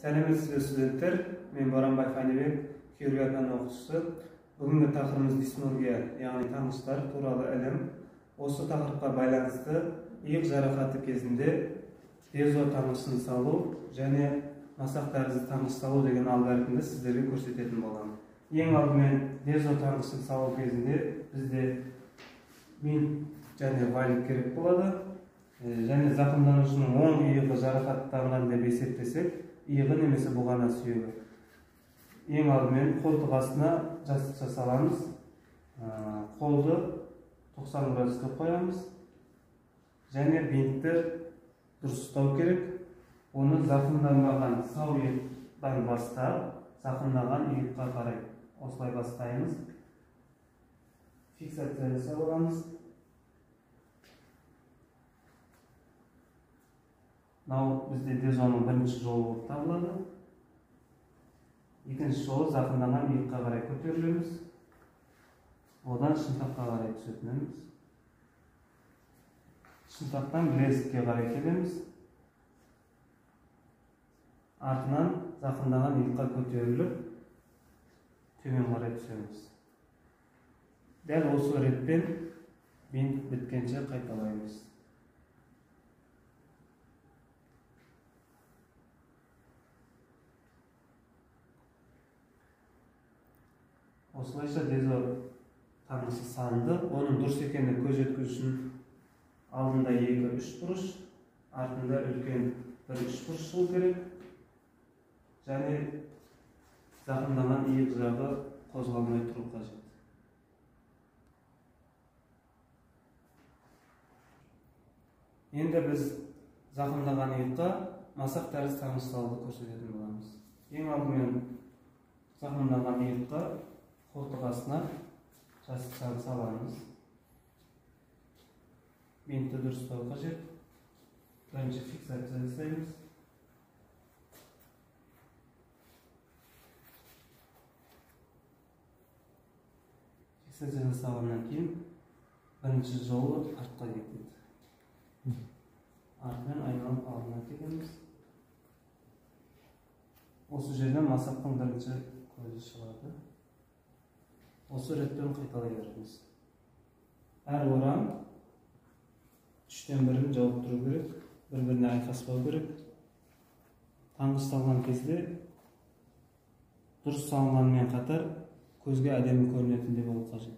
Сәлеметсіздер студенттер, мен Боранбай Фанибек, хирургия пәні оқытушысы. Бүгінгі тақырыбымыз дисморгия, яғни таңғыштар туралы ілім. Осы тақырыпқа байланысты иық жарақаты кезінде дезо таңғышын салу және масақ тәрізді таңғыш салу деген алгоритмді сіздерге көрсететін боламын. Ең алдымен дезо таңғышын салу кезінде бізде бинт және валик керек болады. Және зақымданушының оң иығы жарақаттанған деп есептесек, иығы немесе бұғана сүйегі. Ең алдымен қолтық астына жастық жасаламыз. Қолды 90 градусқа қоямыз. Және бинтті дұрыс ұстау керек. Оны зақымданбаған сау иықтан бастап, зақымданған иыққа қарай осылай бастаймыз. Фиксация жасап аламыз. Мынау бізде дезоның бірінші жолы болып табылады. Екінші жолы зақымданған иыққа қарай көтерілеміз. Одан шынтаққа қарай түсетініміз. Шынтақтан білезікке қарай келеміз. Артынан зақымданған иыққа көтеріліп, төмен қарай түсеміз. Дәл осы ретпен бинт біткенше қайталаймыз. Осылайша дезо таңғышы салынды. Оның дұрыс екеніне көз жеткізу үшін алдында 2-3 бұрыш, артында үлкен 1-3 бұрыш болу керек. Және зақымданған иық жағы қозғалмай тұру қажет. Енді біз зақымданған иыққа масақ тәрізді таңғыш салуды көрсететін боламыз. Ең алдымен зақымданған иыққа қолтық астына жастық саламыз. Бинтті дұрыс ұстау қажет. Бірінші фиксация жасаймыз. Фиксация жасағаннан кейін бірінші жолы артқа кетеді. Артынан айналып алдына келеміз. Осы жерден масақтың бірінші көзі шығады. Осы ретпен қайталай береміз. Әр орам 3-тен 1-ін жауып тұру керек, бір-біріне айқаспау керек. Таңғыш салған кезде дұрыс салынғанмен қатар көзге әдемі көрінетіндей болу қажет.